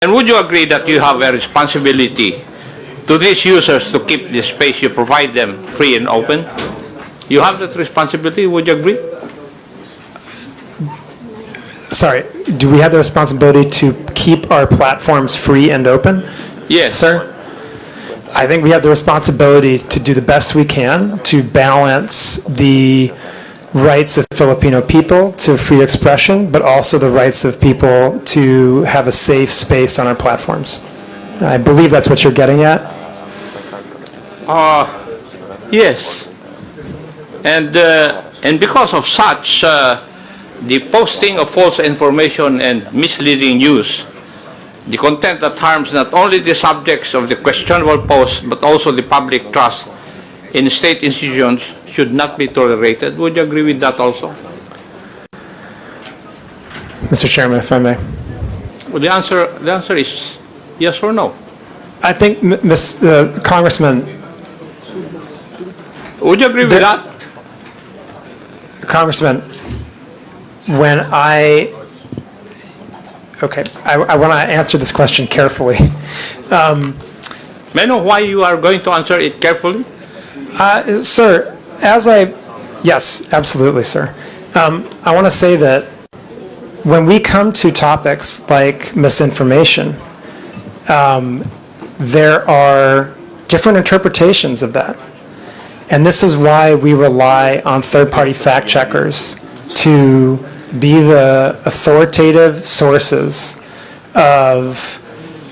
And would you agree that you have a responsibility to these users to keep the space you provide them free and open? You have that responsibility, would you agree? Sorry, do we have the responsibility to keep our platforms free and open? Yes. Sir? I think we have the responsibility to do the best we can to balance the rights of Filipino people to free expression, but also the rights of people to have a safe space on our platforms. I believe that's what you're getting at. Yes. And because of such, the posting of false information and misleading news, the content that harms not only the subjects of the questionable post, but also the public trust in state institutions should not be tolerated. Would you agree with that also? Mr. Chairman, if I may. Well, the answer is yes or no. I think, Congressman. Would you agree with that? Congressman, when I want to answer this question carefully. May I know why you are going to answer it carefully? Sir, yes, absolutely, sir. I want to say that when we come to topics like misinformation, there are different interpretations of that. And this is why we rely on third-party fact checkers to be the authoritative sources of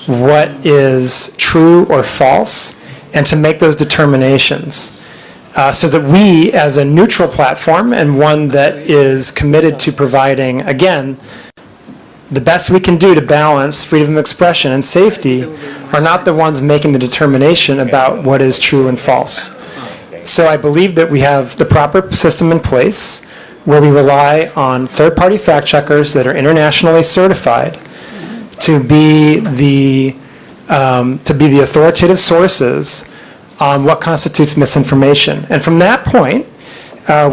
what is true or false and to make those determinations so that we, as a neutral platform and one that is committed to providing, again, the best we can do to balance freedom of expression and safety, are not the ones making the determination about what is true and false. So I believe that we have the proper system in place where we rely on third-party fact checkers that are internationally certified to be the authoritative sources on what constitutes misinformation. And from that point,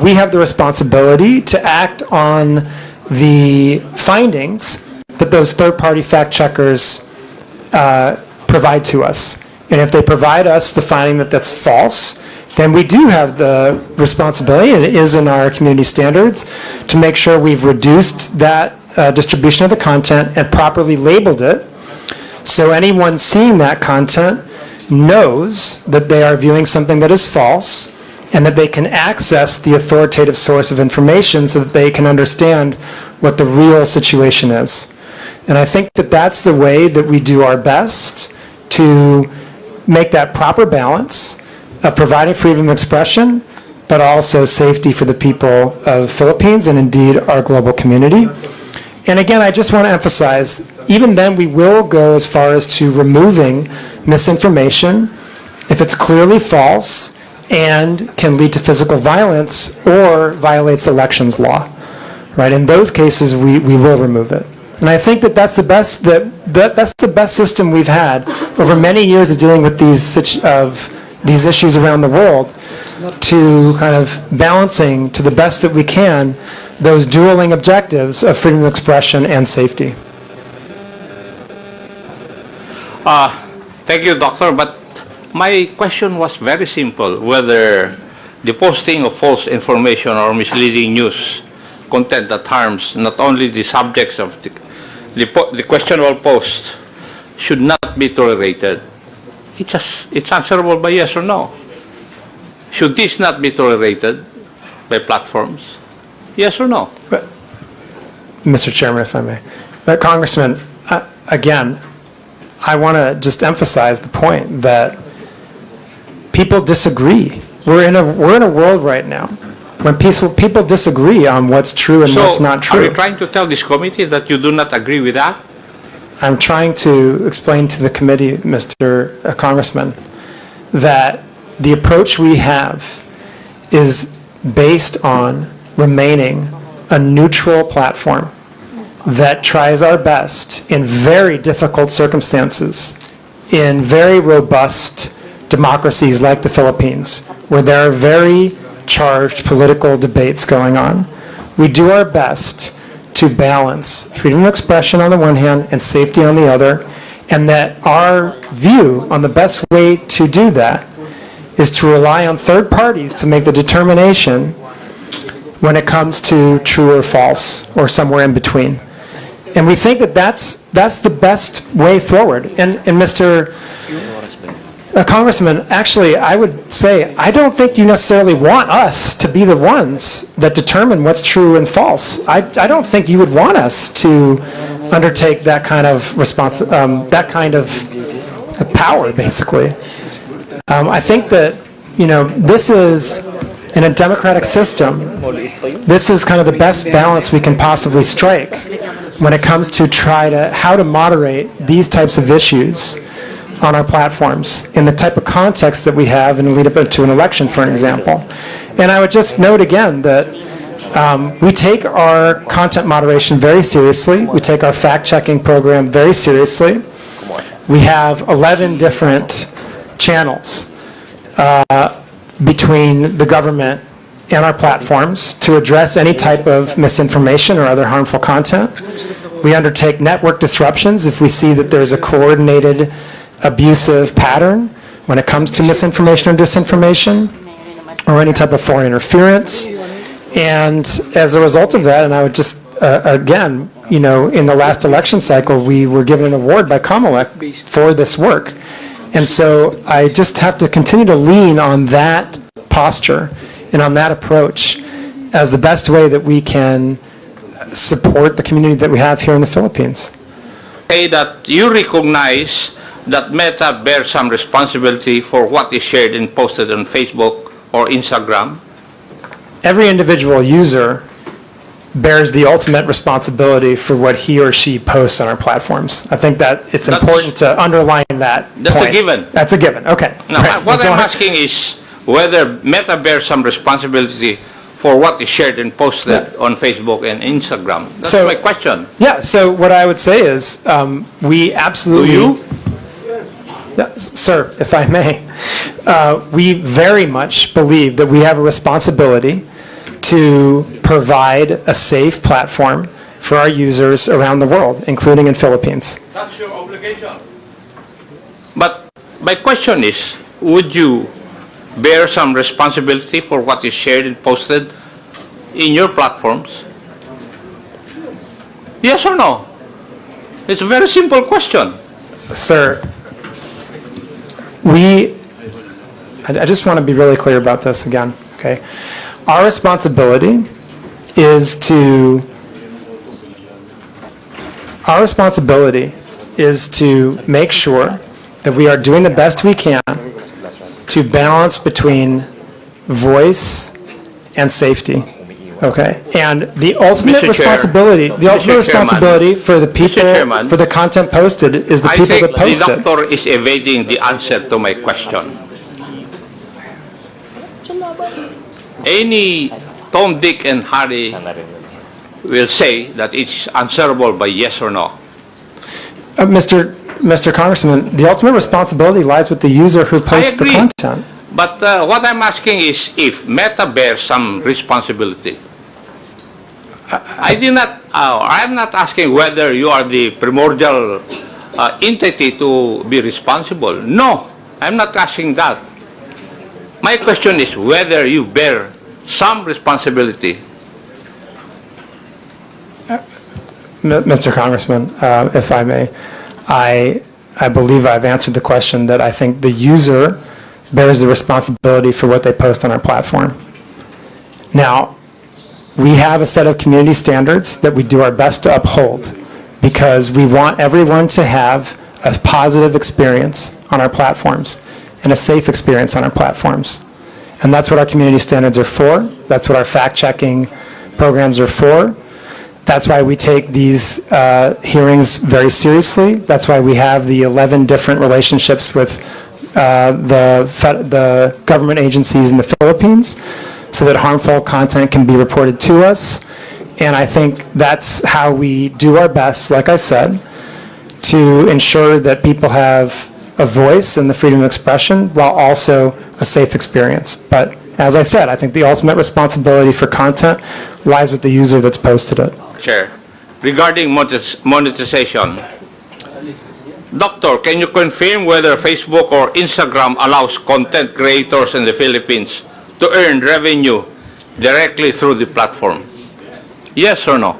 we have the responsibility to act on the findings that those third-party fact checkers provide to us. And if they provide us the finding that that's false, then we do have the responsibility, and it is in our community standards, to make sure we've reduced that distribution of the content and properly labeled it so anyone seeing that content knows that they are viewing something that is false and that they can access the authoritative source of information so that they can understand what the real situation is. And I think that that's the way that we do our best to make that proper balance of providing freedom of expression, but also safety for the people of Philippines and indeed our global community. And again, I just want to emphasize, even then we will go as far as to removing misinformation if it's clearly false and can lead to physical violence or violates elections law. Right? In those cases, we will remove it. And I think that that's the best system we've had over many years of dealing with these issues around the world, to kind of balancing to the best that we can those dueling objectives of freedom of expression and safety. Thank you, Doctor. But my question was very simple, whether the posting of false information or misleading news content that harms not only the subjects of the questionable post should not be tolerated. It's answerable by yes or no. Should this not be tolerated by platforms? Yes or no? But, Mr. Chairman, if I may. But Congressman, again, I want to just emphasize the point that people disagree. We're in a world right now when people disagree on what's true and what's not true. Are you trying to tell this committee that you do not agree with that? I'm trying to explain to the committee, Mr. Congressman, that the approach we have is based on remaining a neutral platform that tries our best in very difficult circumstances, in very robust democracies like the Philippines, where there are very charged political debates going on. We do our best to balance freedom of expression on the one hand and safety on the other, And that our view on the best way to do that is to rely on third parties to make the determination when it comes to true or false, or somewhere in between. And we think that that's the best way forward. And Mr. Congressman, actually, I would say, I don't think you necessarily want us to be the ones that determine what's true and false. I don't think you would want us to undertake that kind of that kind of power, basically. I think that, this is, in a democratic system, this is kind of the best balance we can possibly strike when it comes to how to moderate these types of issues on our platforms in the type of context that we have in the lead up to an election, for an example. And I would just note again that we take our content moderation very seriously. We take our fact-checking program very seriously. We have 11 different channels between the government and our platforms to address any type of misinformation or other harmful content. We undertake network disruptions if we see that there's a coordinated abusive pattern when it comes to misinformation or disinformation or any type of foreign interference. And as a result of that, and I would just, again, in the last election cycle, we were given an award by Comelec for this work. And so I just have to continue to lean on that posture and on that approach as the best way that we can support the community that we have here in the Philippines. Say that you recognize that Meta bears some responsibility for what is shared and posted on Facebook or Instagram? Every individual user bears the ultimate responsibility for what he or she posts on our platforms. I think that it's important to underline that That's point. a given. That's a given, okay. Now, Right. what I'm asking is whether Meta bears some responsibility for what is shared and posted on Facebook and Instagram. That's my question. Yeah, so what I would say is we absolutely... Do you? Yes, sir, if I may. We very much believe that we have a responsibility to provide a safe platform for our users around the world, including in Philippines. That's your obligation. But my question is, would you bear some responsibility for what is shared and posted in your platforms? Yes or no? It's a very simple question. Sir, I just want to be really clear about this again, okay? Our responsibility is to make sure that we are doing the best we can to balance between voice and safety, okay? And the ultimate responsibility, for the people, for the content posted is the people that post it. I think the doctor is evading the answer to my question. Any Tom, Dick, and Harry will say that it's answerable by yes or no. Mr. Congressman, the ultimate responsibility lies with the user who posts the content. But what I'm asking is if Meta bears some responsibility. I'm not asking whether you are the primordial entity to be responsible. No, I'm not asking that. My question is whether you bear some responsibility. Mr. Congressman, if I may, I believe I've answered the question that I think the user bears the responsibility for what they post on our platform. Now, we have a set of community standards that we do our best to uphold because we want everyone to have a positive experience on our platforms and a safe experience on our platforms. And that's what our community standards are for. That's what our fact-checking programs are for. That's why we take these hearings very seriously. That's why we have the 11 different relationships with the government agencies in the Philippines so that harmful content can be reported to us. And I think that's how we do our best, like I said, to ensure that people have a voice and the freedom of expression while also a safe experience. But as I said, I think the ultimate responsibility for content lies with the user that's posted it. Chair, regarding monetization, Doctor, can you confirm whether Facebook or Instagram allows content creators in the Philippines to earn revenue directly through the platform? Yes or no?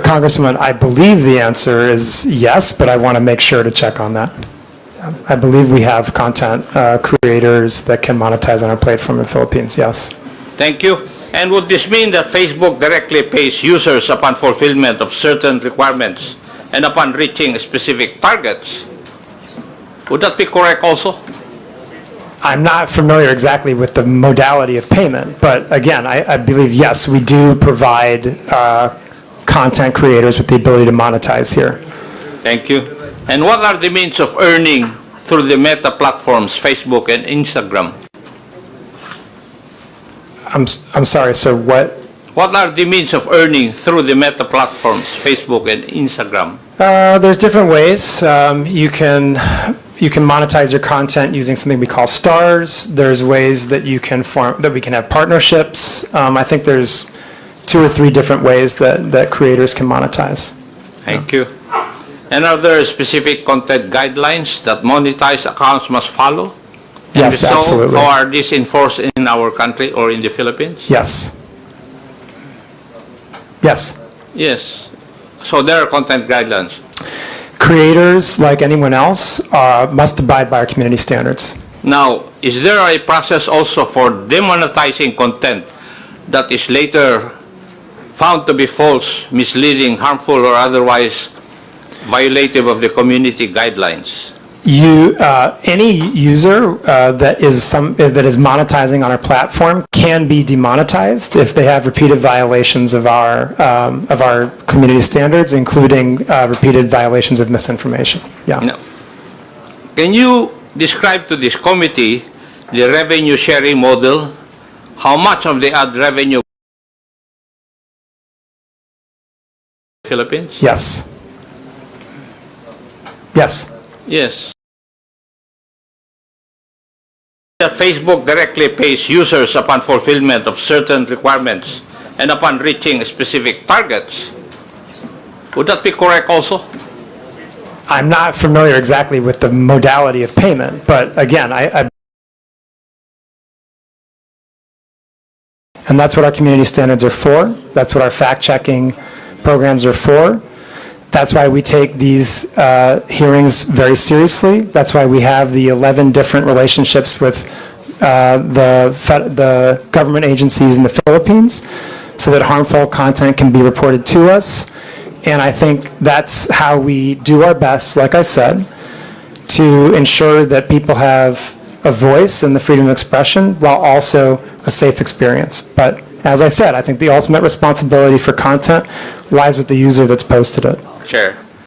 Congressman, I believe the answer is yes, but I want to make sure to check on that. I believe we have content creators that can monetize on our platform in the Philippines, yes. Thank you. And would this mean that Facebook directly pays users upon fulfillment of certain requirements and upon reaching specific targets? Would that be correct also? I'm not familiar exactly with the modality of payment, but again, I believe, yes, we do provide content creators with the ability to monetize here. Thank you. And what are the means of earning through the Meta platforms, Facebook and Instagram? I'm sorry, so what? What are the means of earning through the Meta platforms, Facebook and Instagram? There's different ways. You can monetize your content using something we call stars. There's ways that we can have partnerships. I think there's 2 or 3 different ways that creators can monetize. Thank you. And are there specific content guidelines that monetized accounts must follow? And Yes, if so, absolutely. how are these enforced in our country or in the Philippines? Yes. Yes. Yes. So there are content guidelines. Creators, like anyone else, must abide by our community standards. Now, is there a process also for demonetizing content that is later found to be false, misleading, harmful, or otherwise violative of the community guidelines? Any user that is monetizing on our platform can be demonetized if they have repeated violations of our community standards, including repeated violations of misinformation. Yeah. Now, can you describe to this committee the revenue sharing model? How much of the ad revenue Philippines? Yes. Yes. Yes. That Facebook directly pays users upon fulfillment of certain requirements and upon reaching specific targets. Would that be correct also? I'm not familiar exactly with the modality of payment, but again, and that's what our community standards are for. That's what our fact-checking programs are for. That's why we take these hearings very seriously. That's why we have the 11 different relationships with the government agencies in the Philippines so that harmful content can be reported to us. And I think that's how we do our best, like I said, to ensure that people have a voice and the freedom of expression while also a safe experience. But as I said, I think the ultimate responsibility for content lies with the user that's posted it. Chair.